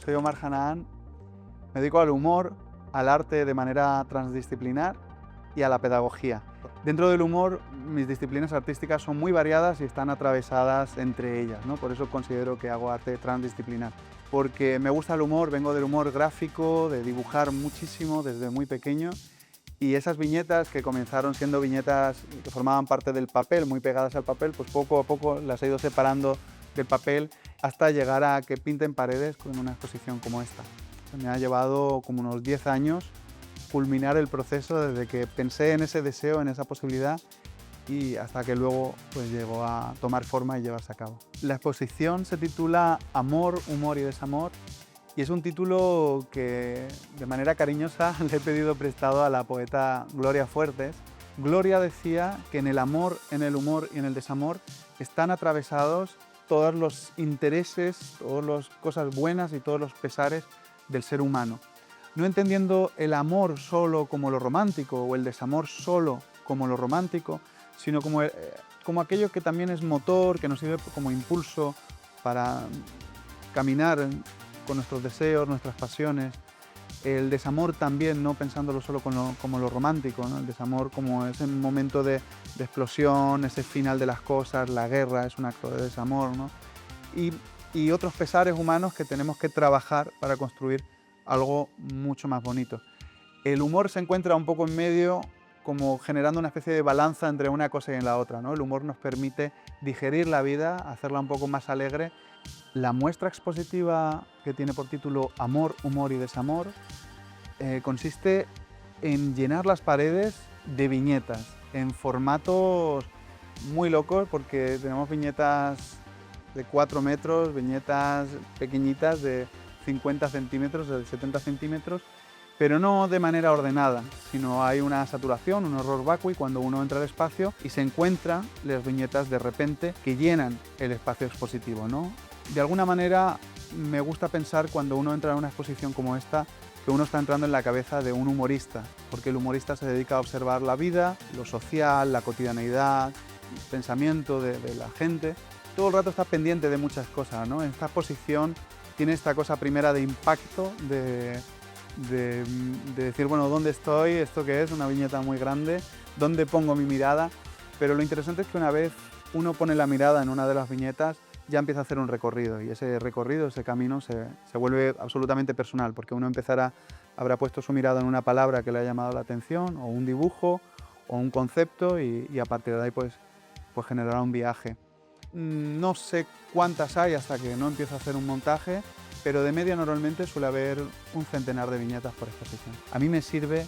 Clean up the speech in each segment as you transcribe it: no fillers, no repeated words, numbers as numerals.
Soy Omar Hanaan, me dedico al humor, al arte de manera transdisciplinar y a la pedagogía. Dentro del humor, mis disciplinas artísticas son muy variadas y están atravesadas entre ellas, ¿no? Por eso considero que hago arte transdisciplinar. Porque me gusta el humor, vengo del humor gráfico, de dibujar muchísimo desde muy pequeño, y esas viñetas que comenzaron siendo viñetas que formaban parte del papel, muy pegadas al papel, pues poco a poco las he ido separando del papel hasta llegar a que pinten paredes con una exposición como esta. Me ha llevado como unos 10 años culminar el proceso desde que pensé en ese deseo, en esa posibilidad, y hasta que luego pues llegó a tomar forma y llevarse a cabo. La exposición se titula Amor, humor y desamor, y es un título que de manera cariñosa le he pedido prestado a la poeta Gloria Fuertes. Gloria decía que en el amor, en el humor y en el desamor están atravesados todos los intereses, todas las cosas buenas y todos los pesares del ser humano. No entendiendo el amor solo como lo romántico o el desamor solo como lo romántico, sino como aquello que también es motor, que nos sirve como impulso para caminar con nuestros deseos, nuestras pasiones. El desamor también, no pensándolo solo como lo romántico, ¿no? El desamor como ese momento de explosión, ese final de las cosas, la guerra es un acto de desamor, ¿no? Y otros pesares humanos que tenemos que trabajar para construir algo mucho más bonito. El humor se encuentra un poco en medio, como generando una especie de balanza entre una cosa y la otra, ¿no? El humor nos permite digerir la vida, hacerla un poco más alegre. La muestra expositiva, que tiene por título Amor, humor y desamor, consiste en llenar las paredes de viñetas en formatos muy locos, porque tenemos viñetas de 4 metros, viñetas pequeñitas de 50 centímetros, de 70 centímetros, pero no de manera ordenada, sino hay una saturación, un horror vacui cuando uno entra al espacio y se encuentran las viñetas de repente que llenan el espacio expositivo, ¿no? De alguna manera me gusta pensar cuando uno entra en una exposición como esta que uno está entrando en la cabeza de un humorista, porque el humorista se dedica a observar la vida, lo social, la cotidianeidad, el pensamiento de la gente. Todo el rato está pendiente de muchas cosas, ¿no? Esta exposición tiene esta cosa primera de impacto, de decir, bueno, ¿dónde estoy? ¿Esto qué es? Una viñeta muy grande. ¿Dónde pongo mi mirada? Pero lo interesante es que una vez uno pone la mirada en una de las viñetas, ya empieza a hacer un recorrido, y ese recorrido, ese camino se vuelve absolutamente personal, porque uno habrá puesto su mirada en una palabra que le ha llamado la atención, o un dibujo, o un concepto, y a partir de ahí pues generará un viaje. No sé cuántas hay hasta que no empiezo a hacer un montaje, pero de media normalmente suele haber un centenar de viñetas por exposición. A mí me sirve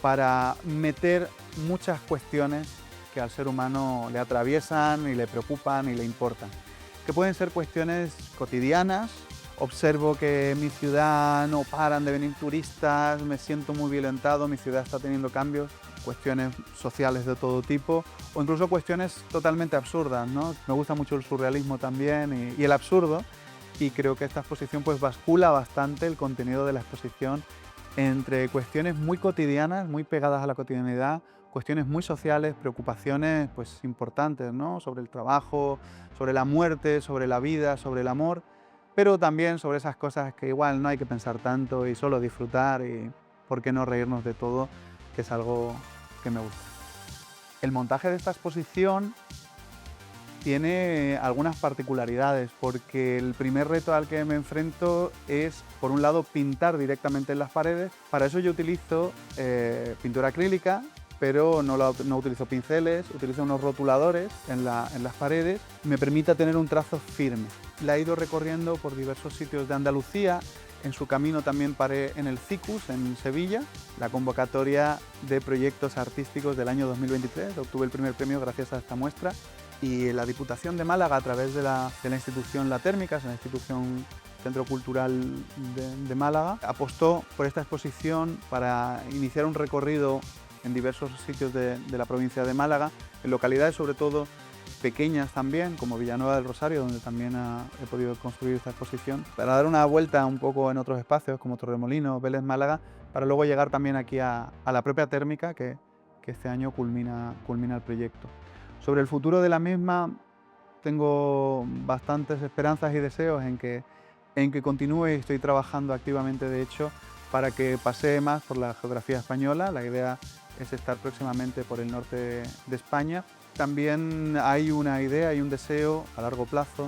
para meter muchas cuestiones que al ser humano le atraviesan y le preocupan y le importan, que pueden ser cuestiones cotidianas. Observo que en mi ciudad no paran de venir turistas, me siento muy violentado, mi ciudad está teniendo cambios, cuestiones sociales de todo tipo, o incluso cuestiones totalmente absurdas, ¿no? Me gusta mucho el surrealismo también y el absurdo, y creo que esta exposición pues bascula bastante el contenido de la exposición entre cuestiones muy cotidianas, muy pegadas a la cotidianidad, cuestiones muy sociales, preocupaciones pues importantes, ¿no? Sobre el trabajo, sobre la muerte, sobre la vida, sobre el amor, pero también sobre esas cosas que igual no hay que pensar tanto y solo disfrutar, y por qué no reírnos de todo, que es algo que me gusta. El montaje de esta exposición tiene algunas particularidades, porque el primer reto al que me enfrento es, por un lado, pintar directamente en las paredes. Para eso yo utilizo pintura acrílica, pero no utilizo pinceles, utilizo unos rotuladores en las paredes. Me permite tener un trazo firme. La he ido recorriendo por diversos sitios de Andalucía. En su camino también paré en el CICUS, en Sevilla, la convocatoria de proyectos artísticos del año 2023. Obtuve el primer premio gracias a esta muestra. Y la Diputación de Málaga, a través de la institución La Térmica, es una institución Centro Cultural de Málaga, apostó por esta exposición para iniciar un recorrido en diversos sitios de la provincia de Málaga, en localidades sobre todo pequeñas también, como Villanueva del Rosario, donde también he podido construir esta exposición, para dar una vuelta un poco en otros espacios como Torremolinos, Vélez, Málaga, para luego llegar también aquí a la propia Térmica, que este año culmina el proyecto. Sobre el futuro de la misma tengo bastantes esperanzas y deseos en que en que continúe y estoy trabajando activamente, de hecho, para que pasee más por la geografía española. La idea es estar próximamente por el norte de España. También hay una idea y un deseo a largo plazo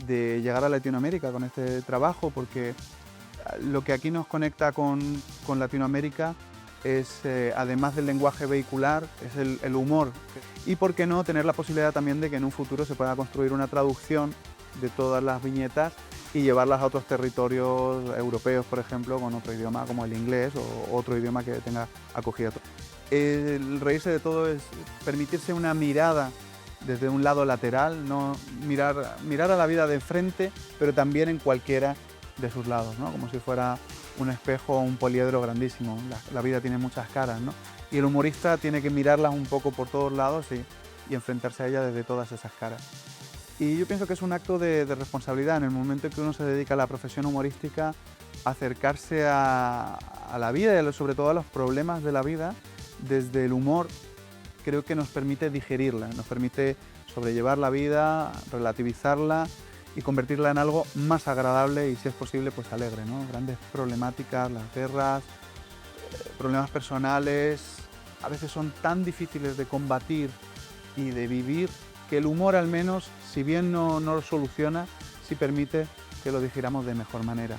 de llegar a Latinoamérica con este trabajo, porque lo que aquí nos conecta con Latinoamérica es, además del lenguaje vehicular, es el humor. Y por qué no tener la posibilidad también de que en un futuro se pueda construir una traducción de todas las viñetas y llevarlas a otros territorios europeos, por ejemplo, con otro idioma como el inglés o otro idioma que tenga acogida. El reírse de todo es permitirse una mirada desde un lado lateral, no mirar a la vida de frente, pero también en cualquiera de sus lados, ¿no? Como si fuera un espejo o un poliedro grandísimo. La vida tiene muchas caras, ¿no? Y el humorista tiene que mirarlas un poco por todos lados y enfrentarse a ella desde todas esas caras. Y yo pienso que es un acto de responsabilidad en el momento en que uno se dedica a la profesión humorística, acercarse a la vida y sobre todo a los problemas de la vida desde el humor. Creo que nos permite digerirla, nos permite sobrellevar la vida, relativizarla y convertirla en algo más agradable y, si es posible, pues alegre, ¿no? Grandes problemáticas, las guerras, problemas personales, a veces son tan difíciles de combatir y de vivir que el humor, al menos, si bien no lo soluciona, sí permite que lo digiramos de mejor manera.